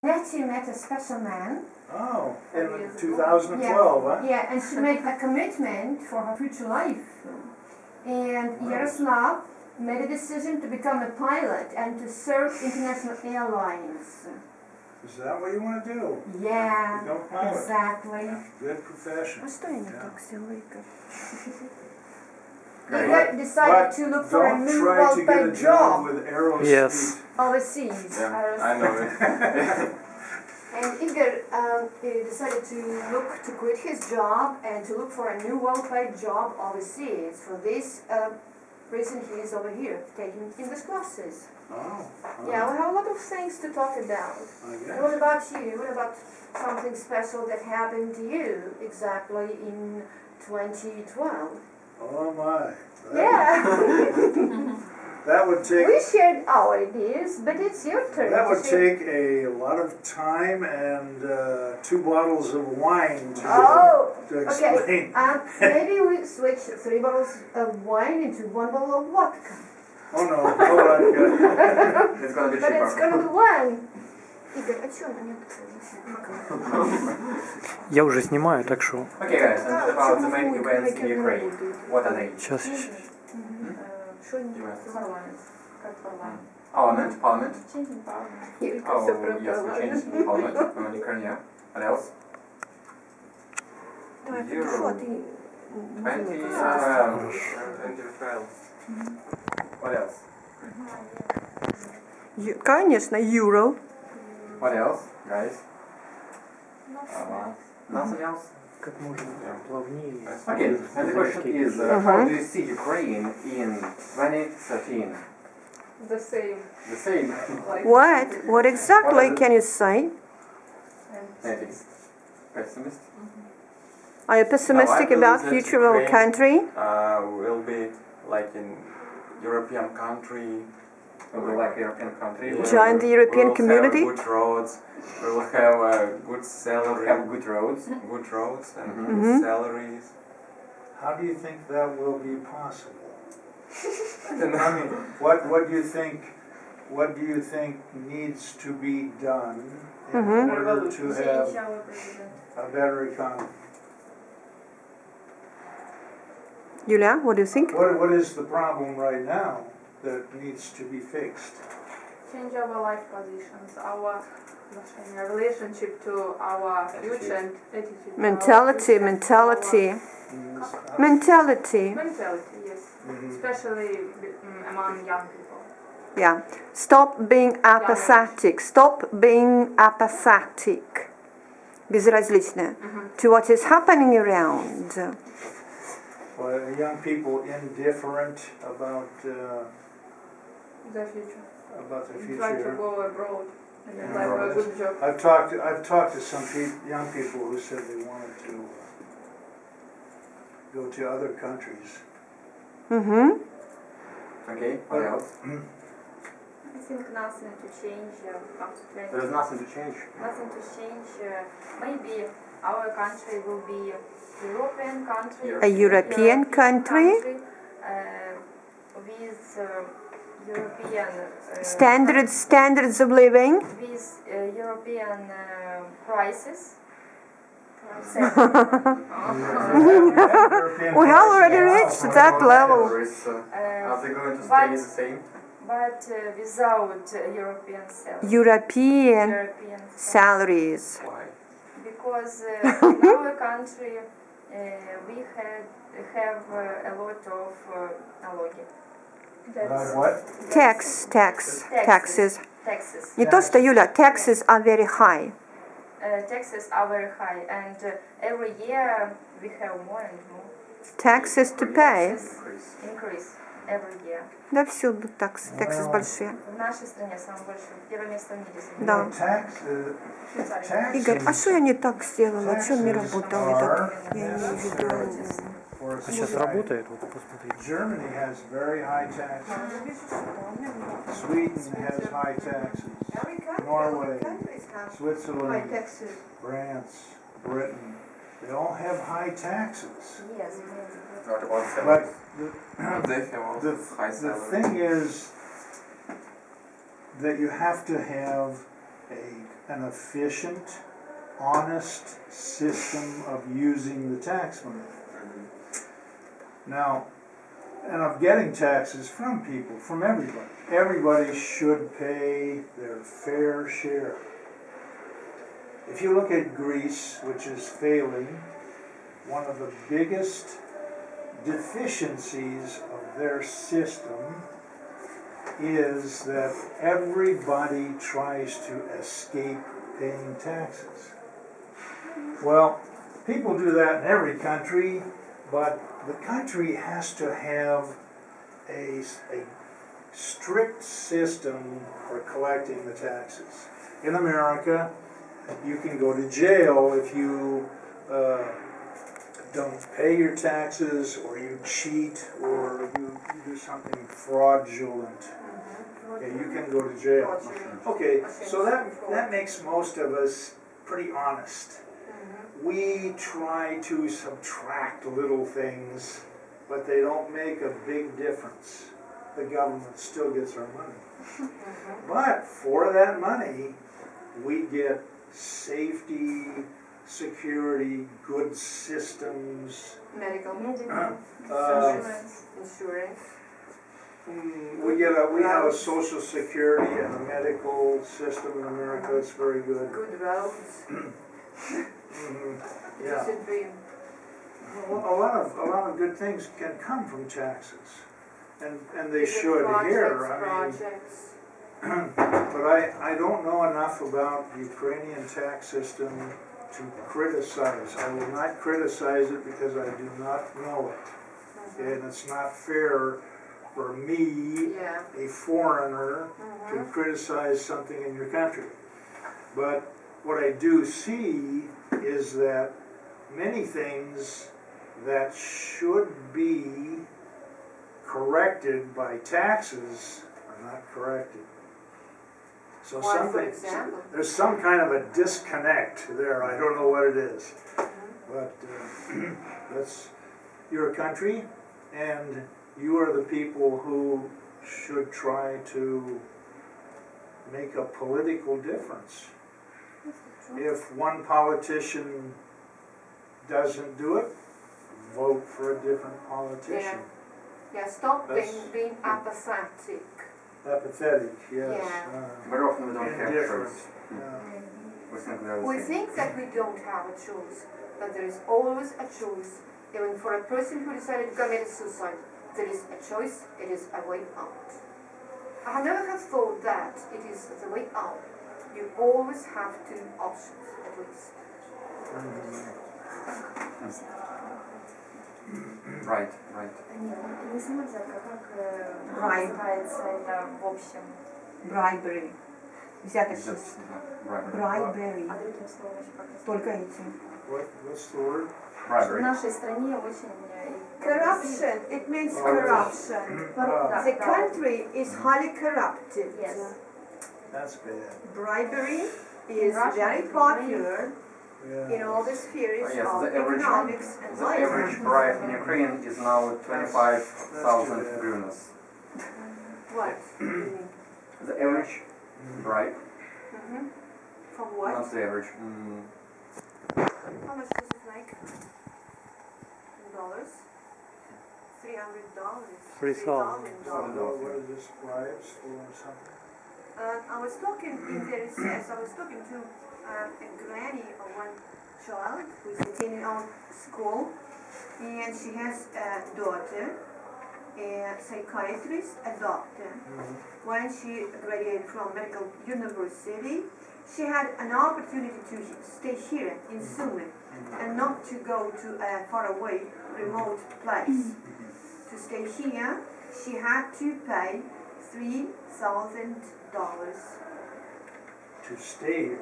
Nettie met a special man. Oh, in 2012, huh? Yeah, and she made a commitment for her future life. And Yaroslav made a decision to become a pilot and to serve international airlines. Is that what you want to do? Yeah, Become a pilot. exactly. Good profession. А что я не так сделала, Игорь? Igor decided to look for a Don't new try to get a well-paid job job with Aerospeed. Yes. overseas. Yeah, I know it. And Igor decided to quit his job and to look for a new well-paid job overseas. For this reason, he is over here taking English classes. Oh. Yeah, we have a lot of things to talk about. I And guess. what about you? What about something special that happened to you exactly in 2012? Oh my. Yeah, That would take. we shared our ideas, but it's your turn. That to would share. take a lot of time and 2 bottles of wine to Oh, explain. okay. Maybe we switch 3 bottles of wine into 1 bottle of vodka. Oh no, hold on. It's gonna be But it's cheaper. gonna be wine. Игорь, а чё она не открылась? Я уже снимаю, так что Okay, guys, and about the main events in Ukraine. What are they? сейчас. Что не парламент? Как парламент? Parliament. Юлька Oh, всё про yes, we changed парламент. parliament in Ukraine, yeah. What else? Давай, подышу, а ты... 2012. What else? Конечно, Euro. What else, guys? Nothing else? Как можно плавнее. Okay, and the question is, how do you see Ukraine in 2013? The same. The same. What exactly can you say? Maybe pessimist. Are you pessimistic No, I about believe that future of our Ukraine- country? Will be like in European country. Will be like European country. Yeah. Join the European We will community? have good roads. We will have good salary. Have good roads. Good roads and Mhm. good salaries. How do you think that will be possible? I don't I know. mean, what do you think needs to be done in order to have a better economy? Yulia, what do you think? What is the problem right now that needs to be fixed? Change our life positions, our relationship to our future and attitude. to our Mentality, future, mentality. Mentality. Mentality, yes. Especially among young people. Yeah. Stop being apathetic. Stop being apathetic. Безразличная. To what is happening around. Or are young people indifferent about The future. the Try to future? go abroad and Yeah, apply for a good job. I've talked to some young people who said they wanted to go to other countries. Mm-hmm. Okay, what else? I think nothing to change after 20. There is nothing to change. Nothing to change. Maybe our country will be European country. A European country. With European Standards of living. with European prices. We have already reached that level. Are they going to stay the same? But without European salaries. European European salaries. Why? Because in our country we have a lot of налоги. What? Taxes. Taxes. Не то, что, Юля, taxes are very high. Taxes are very high, and every year we have more and more. Taxes to pay. Increase every year. Да, всюду taxes большие. В нашей стране самое большое, первое место в мире. Да. Швейцария. Игорь, а что я не так сделала? Что не работал этот? Я имею в виду. Сейчас работает, вот посмотрите. Germany has very high taxes. Sweden has high taxes. Norway, Switzerland, France, Britain, they all have high taxes. Yes. What about But They have also high the salary. thing is that you have to have an efficient, honest system of using the tax money. Now, and of getting taxes from people, from everybody. Everybody should pay their fair share. If you look at Greece, which is failing, one of the biggest deficiencies of their system is that everybody tries to escape paying taxes. Well, people do that in every country, but the country has to have a strict system for collecting the taxes. In America, you can go to jail if you don't pay your taxes, or you cheat, or you do something fraudulent. Okay, you can go to jail. Okay, so that makes most of us pretty honest. We try to subtract little things, but they don't make a big difference. The government still gets our money. But for that money, we get safety, security, good systems. Medical. Insurance. We have a social security and a medical system in America. It's very good. Good roads. Yeah. It's a dream. A lot of good things can come from taxes, and they should here. Projects. But I don't know enough about the Ukrainian tax system to criticize. I will not criticize it because I do not know it. And it's not fair for me, a foreigner, to criticize something in your country. But what I do see is that many things that should be corrected by taxes are not corrected. So Why, for example? there's some kind of a disconnect there. I don't know what it is. But you're a country, and you are the people who should try to make a political difference. If one politician doesn't do it, vote for a different politician. Yeah, stop being apathetic. Apathetic, yes. Yeah. Very often we don't have Indifferent. choice. Yeah. We think we are the We same. think that we don't have a choice, but there is always a choice. Even for a person who decided to commit suicide, there is a choice, it is a way out. I have never have thought that it is the way out. You always have two options, at least. Right. Не знаете, как Bribe. называется это в общем? Bribery. Взяточность. Just, bribery. Bribery. А другим словом еще как называется? Только этим. What's the word? В Bribery. нашей стране очень... Corruption. It means Oh, corruption. Ah, The country is highly corrupted. Yes. that's bad. Bribery is Russia very is popular Yeah. in all the spheres Yes, of the average- economics and The life. average bribe in Ukraine is now 25,000 hryvnias. What? do you mean? The average bribe, From what? not the average. How much does it make? In dollars? $300. $3,000. What is this, bribes or something? I was talking in the recess, I was talking to a granny of one child who's attending our school, and she has a daughter, a psychiatrist, a doctor. When she graduated from medical university, she had an opportunity to stay here in Sumy and not to go to a faraway, remote place. To stay here, she had to pay $3,000. To stay here.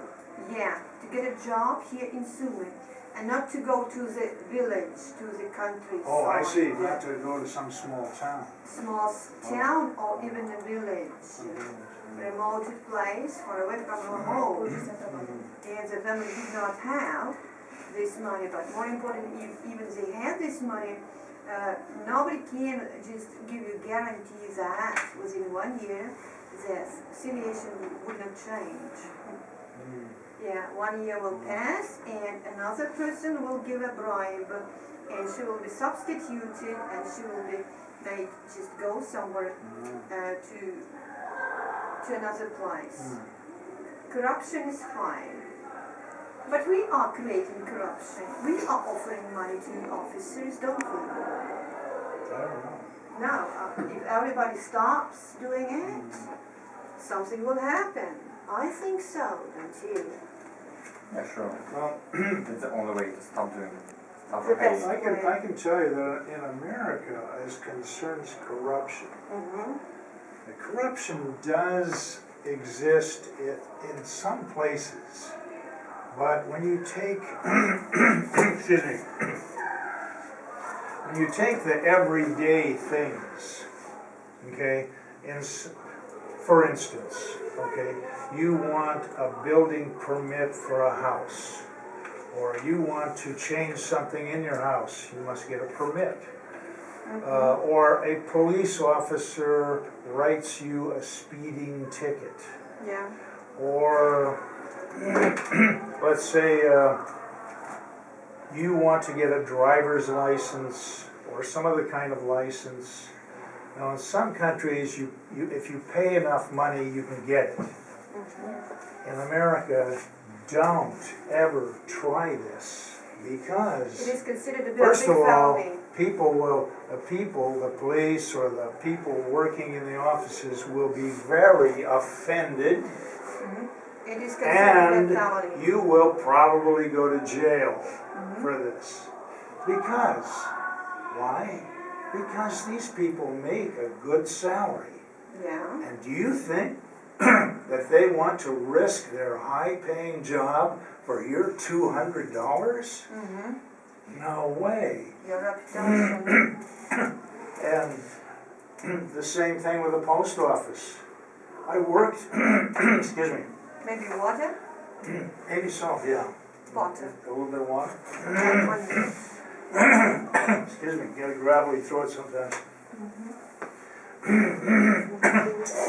Yeah, to get a job here in Sumy and not to go to the village, to the countryside. Oh, I see, the not to go to some small town. small town or even a village. Remote place far away from her home. And the family did not have this money, but more important, even they had this money, nobody can just give you guarantee that within 1 year the situation would not change. Yeah, 1 year will pass and another person will give a bribe and she will be substituted and she will be made just go somewhere to another place. Corruption is high. But we are creating corruption. We are offering money to the officers, don't we? I don't know. Now, if everybody stops doing it, something will happen. I think so, don't you? Yeah, sure. Well, It's the only way to stop doing it. Stop The behaving. best. I can tell you that in America, as concerns corruption, the corruption does exist in some places, but when you take, excuse me, when you take the everyday things, okay, for instance, okay, you want a building permit for a house, or you want to change something in your house, you must get a permit. Or a police officer writes you a speeding ticket. Yeah. Or let's say you want to get a driver's license or some other kind of license. Now in some countries, if you pay enough money, you can get it. In America, don't ever try this because It is considered a big first of all, felony. the police or the people working in the offices will be very offended, It is considered a felony. and you will probably go to jail for this. Because, why? Because these people make a good salary. Yeah. And do you think that they want to risk their high-paying job for your $200? No way. Your reputation. And the same thing with the post office. I worked, excuse me, Maybe water? maybe so, yeah. Water. A little bit of water. And one minute. Excuse me, get a gravelly throat sometimes.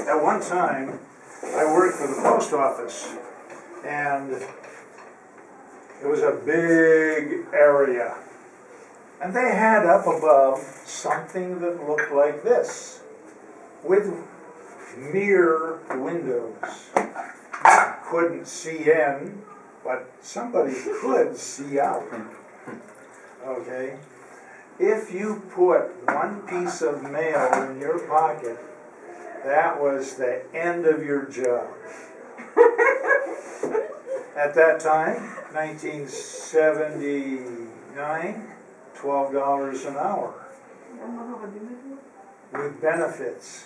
At one time, I worked for the post office, and it was a big area. And they had up above something that looked like this, with mirror windows. You couldn't see in, but somebody could see out. Okay? If you put one piece of mail in your pocket, that was the end of your job. At that time, 1979, $12 an hour with benefits.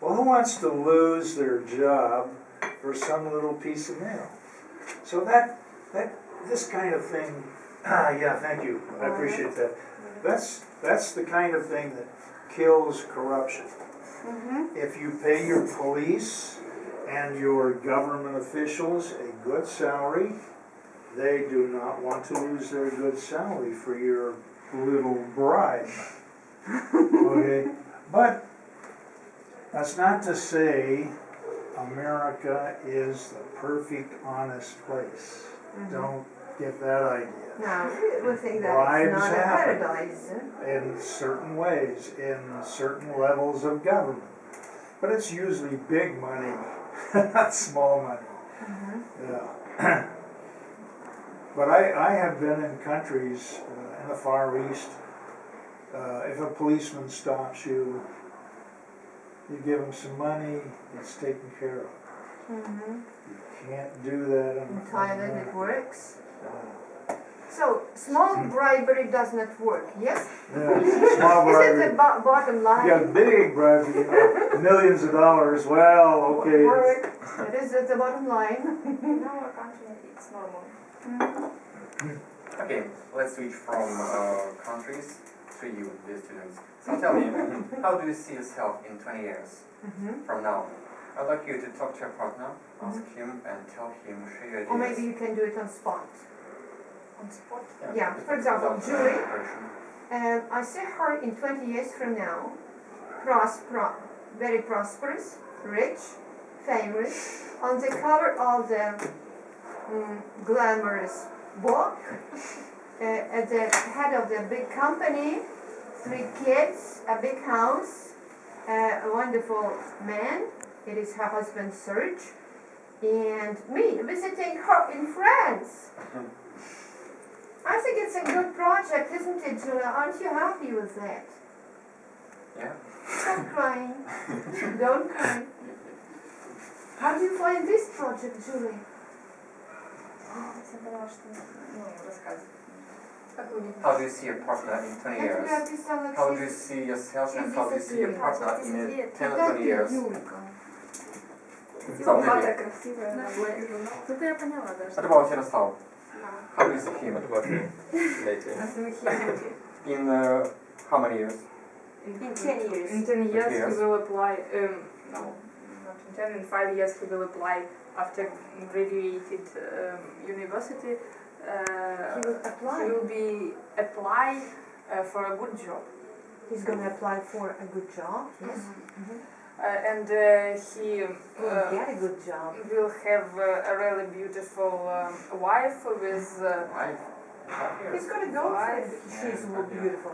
Well, who wants to lose their job for some little piece of mail? So this kind of thing, yeah, thank you, I appreciate that. That's the kind of thing that kills corruption. If you pay your police and your government officials a good salary, they do not want to lose their good salary for your little bribe. Okay? But that's not to say America is the perfect, honest place. Don't get that idea. No, we think that Bribes it's not a happen. paradise. In certain ways, in certain levels of government. But it's usually big money, not small money. Yeah. But I have been in countries in the Far East, if a policeman stops you, you give him some money, it's taken care of. You can't do that In Thailand it works. Uh, So, small bribery does not work, yes? yeah, small Is it bribery. the bottom line? You got big bribery, you know, millions of dollars, well, okay. Work. It is at the bottom line. In our country, it's normal. Okay, let's switch from countries to you, dear students. So tell me, how do you see yourself in 20 years from now? I'd like you to talk to your partner, ask him and tell him, share your ideas. Or maybe you can do it on spot. On spot. Yeah, for example, without Julie. preparation. I see her in 20 years from now, very prosperous, rich, famous, on the cover of the glamorous work, at the head of the big company, 3 kids, a big house, a wonderful man, it is her husband Serge, and me visiting her in France. I think it's a good project, isn't it, Julia? Aren't you happy with that? Yeah. Stop crying. Don't cry. How do you find this project, Julie? Я поняла, что, ну, рассказывать. Как вы видите? How do you see your partner in 20 Я тебе years? описала How do you все. see yourself and how do you see your Здесь partner in 10 or 20 Ты, years? Юлька. Богатая, красивая, наглая. Это я поняла, да. What about Yaroslav? How do you see him? What about me? Later. In how many years? In 10 years. In 10 years he Years. will apply, no, not in 10, in 5 years he will apply after graduated university. He will apply. He will be apply for a good job. He's gonna apply for a good job. Yes. And he Will get a good job. will have a really beautiful wife with Wife. He's got a girlfriend. She's beautiful.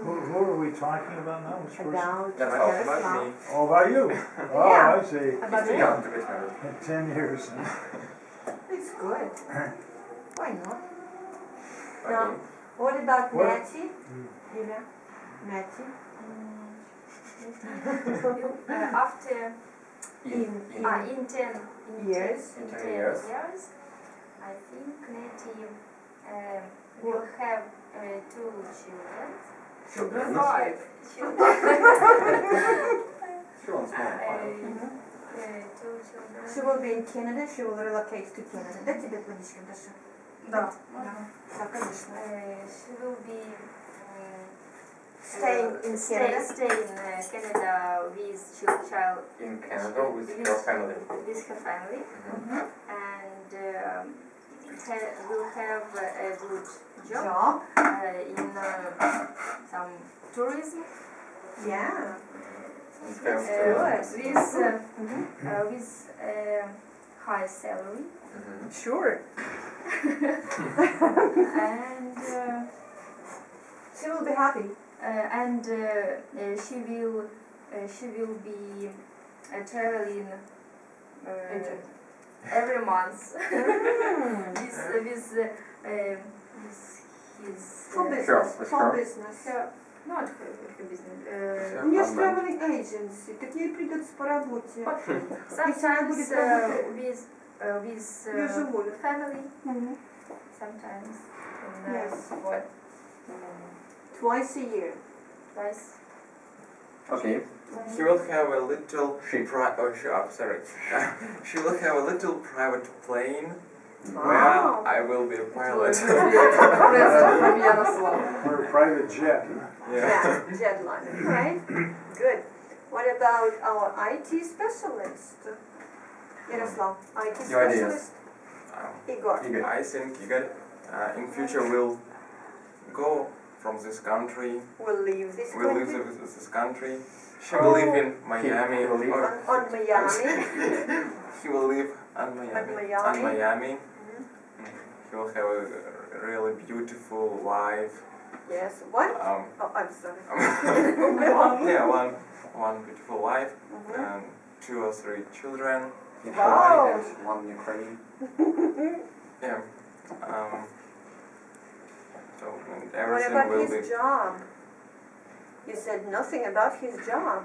Who are we talking about now? Which person? About That's About Yaroslav. me. Oh, about you? Oh, Yeah. I see. About He's too you. young to get married. In 10 years. It's good. Why not? Okay. What about What? Natty? Julia? Natty? After In in 10 Years. In 10 10 years. I think Nettie will have 2 children. children. 5. Children. She wants more. Two She children. will be in Canada, she will relocate to Canada. Да, тебе водичка, Даша? Да. Да, конечно. She will be Staying in Canada. stay in Canada with child In Canada with your family. with her family Mhm. and will have a good job Job. in some tourism Yeah. In terms Good. of- with high salary Mhm. Sure. and She will be happy. she will be traveling every month with his For business. Sure, For sure. business. not her business. У нее же traveling agency, так ей придется по работе. Sometimes будет работать. with Я живу. family. Мгм. Sometimes Yes. what Twice a year. twice. Okay. She will have a little She. sorry. She will have a little private plane Wow. where I will be a pilot. Present from Yaroslav. Or a private jet. Yeah, jetliner, right? Good. What about our IT specialist? Yaroslav, IT Your ideas. specialist? Igor. Igor. I think Igor in future will go from this country. Will leave this Will country live this country. She will live in Miami. He will live or on Miami. he will live on Miami. Miami. On Miami. Mhm. He will have a really beautiful wife. Yes. What? Oh, I'm sorry. Yeah, one beautiful wife Mhm. and 2 or 3 children. Wow. And one Ukraine. Yeah. So and What everything about will his be. job? You said nothing about his job.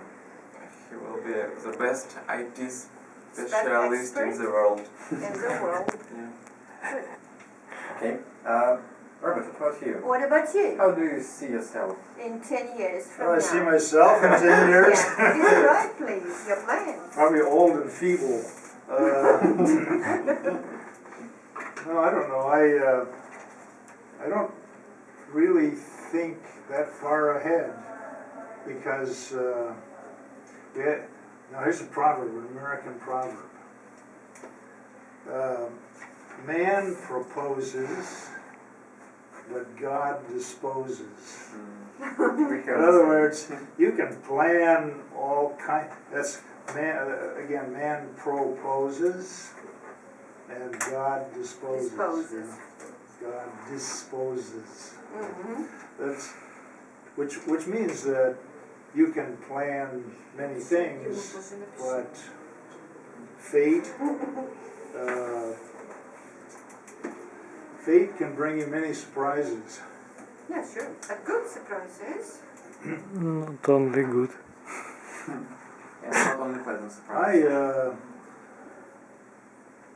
He will be the best IT Expert? specialist in the world. In the world. Yeah. Okay. Robert, what about you? What about you? How do you see yourself? In 10 years from Do I now. see myself in 10 years? Yeah. Describe, please, your plans. Probably old and feeble. No, I don't know. I don't really think that far ahead because now here's a proverb, an American proverb. Man proposes, but God disposes. In other words, you can plan all kind. That's man. Again, man proposes, and God disposes. Disposes. God disposes. Mm-hmm. That's, which means that you can plan many things, but fate, fate can bring you many surprises. Yeah, sure. A good surprise is. Not only good. Yeah, not only pleasant surprise.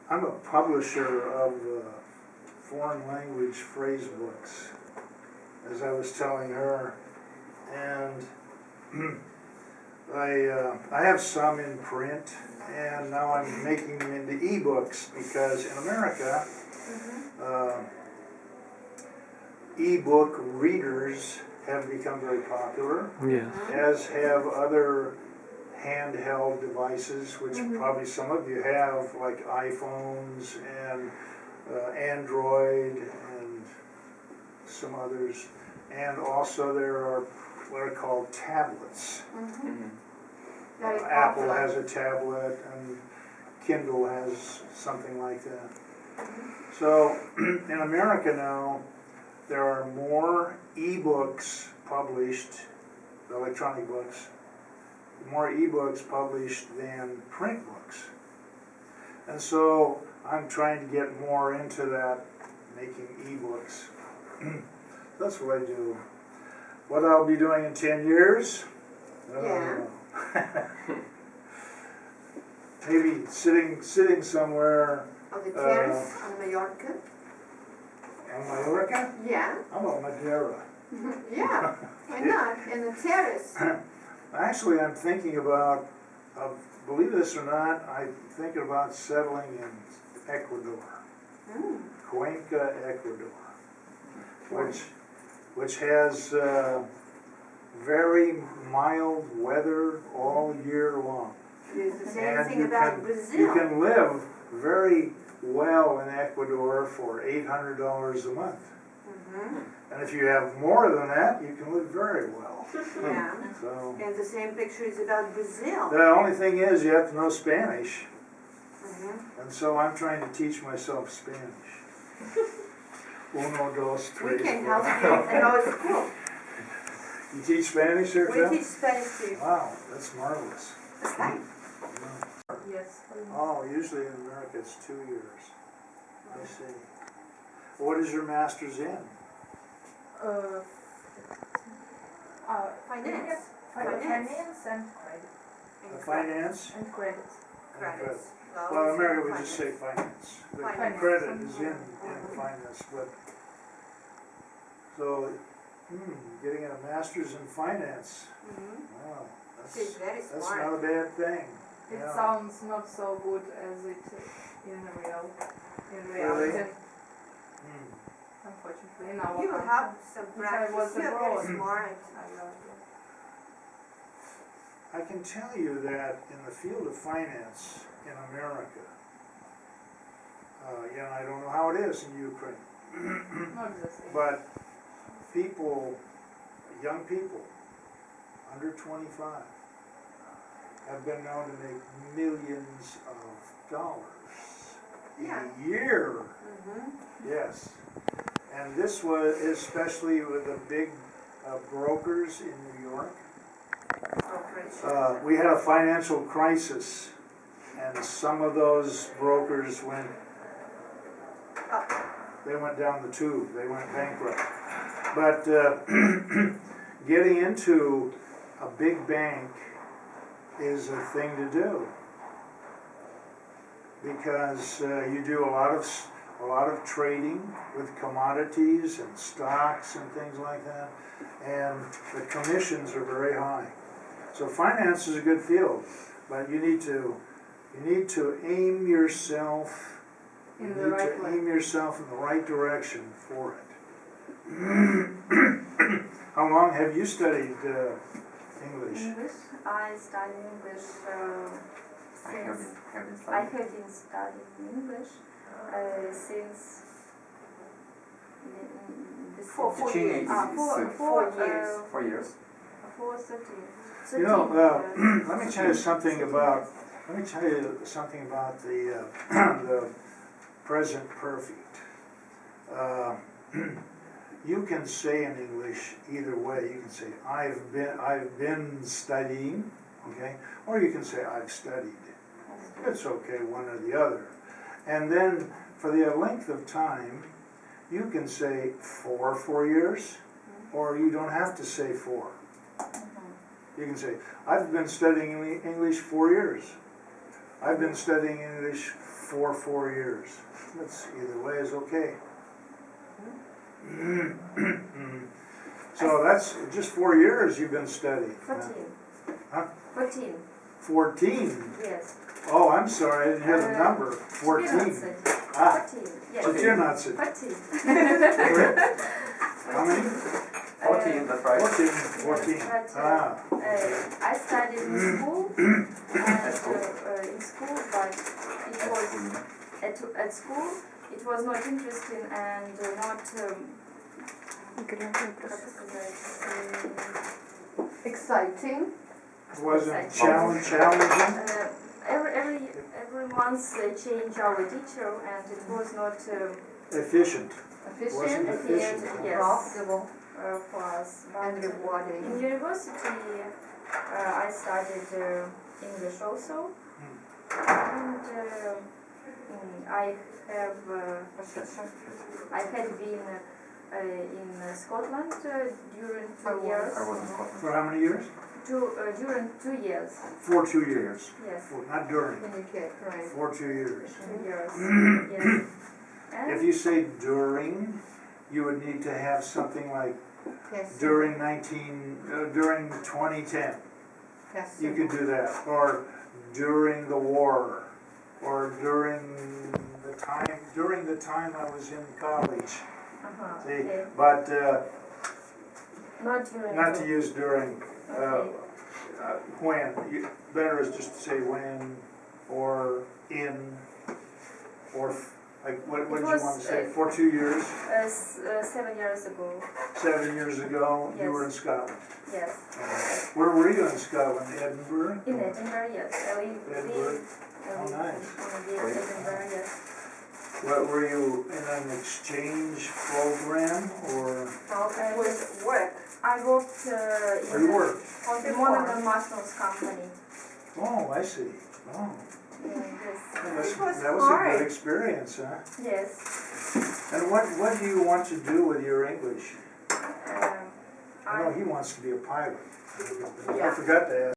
I'm a publisher of foreign language phrase books, as I was telling her, and I have some in print, and now I'm making them into e-books because in America, e-book readers have become very popular, Yes. as have other handheld devices, which probably some of you have, like iPhones and Android and some others. And also there are what are called tablets. Very Apple popular. has a tablet and Kindle has something like that. So in America now, there are more e-books published, electronic books, more e-books published than print books. And so I'm trying to get more into that, making e-books. That's what I do. What I'll be doing in 10 years? I don't know. Maybe sitting somewhere On the terrace on Mallorca. on Mallorca? Yeah. How about Madeira? Yeah. Why not? In the terrace. Actually, I'm thinking about, believe this or not, I'm thinking about settling in Ecuador, Cuenca, Ecuador, which has very mild weather all year long. It is the same And thing you about can, Brazil. you can live very well in Ecuador for $800 a month. And if you have more than that, you can live very well. Yeah. So And the same picture is about Brazil. the only thing is you have to know Spanish. And so I'm trying to teach myself Spanish. Uno, dos, We tres, can four. help you and our school. You teach Spanish there, We Phil? teach Spanish too. Wow, that's marvelous. Okay. Yes. Oh, usually in America it's 2 years. I see. What is your master's in? Finance. Finance and credit. Finance? And credit. and Credits. Well, in America we just say finance. The Finance. credit is in finance, but, so, getting a master's in finance, wow, She's very that's smart. not a bad thing. It Yeah. sounds not so good as it in Really? reality. Hmm. Unfortunately, in our You country. have some If I practice. was You're abroad. very smart. I love it. I can tell you that in the field of finance in America, I don't know how it is in Ukraine, Not the same. but people, young people, under 25, have been known to make millions of dollars Yeah. a year. Yes. And this was especially with the big brokers in New York. We had a financial crisis, and some of those brokers went down the tube, they went bankrupt. But getting into a big bank is a thing to do, because you do a lot of trading with commodities and stocks and things like that, and the commissions are very high. So finance is a good field, but you need to aim yourself. You In the need right to way. aim yourself in the right direction for it. How long have you studied English? English. I study English I have since been I studying. have been studying English since For 4 Teaching years. is 4 years. 4 years. for 13. You know, 13 years. let me tell you something about the present perfect. You can say in English either way. You can say I've been studying, okay, or you can say I've studied. It's okay, one or the other. And then for the length of time, you can say for 4 years, or you don't have to say for. You can say, I've been studying English 4 years. I've been studying English for 4 years. That's either way is okay. So that's just 4 years you've been studying. 14. Huh? 14. 14? Yes. Oh, I'm sorry, I didn't hear the number. 14. 14. Ah, 14. Yes. but you're not sitting. 14. How many? 14, that's right. 14. 14. But, Ah. I studied in school, and in school, but it was at school. It was not interesting and not Exciting. Wasn't challenging? every month they change our teacher, and it was not Efficient. Efficient, efficient. Yes. profitable, for us. and But rewarding. in university, I studied English also, and I had been in Scotland during 2 years. I was in Scotland. For how many years? During 2 years. For 2 years. Yes, Not during. Communicate, right. For 2 years. 2 years. Yes. If And you say during, you would need to have something like Yes. during 2010. Yes. You could do that. Or during the war. Or during the time I was in college. See, okay. but Not during. not to use during. Okay. When. Better is just to say when, or in, or like what did you was, want to say? For 2 years, 7 years ago. 7 years ago, you Yes. were in Scotland. Yes. Where were you in Scotland? Edinburgh? In Edinburgh, yes. Edinburgh. Oh, nice. In Edinburgh, yes. What, were you in an exchange program or? With work. I worked Where in you work? the Monaghan Nationals company. Oh, I see. Oh, Yes. that was a good experience, huh? Yes. And what do you want to do with your English? I know I he wants to be a pilot. I Yeah. forgot to ask.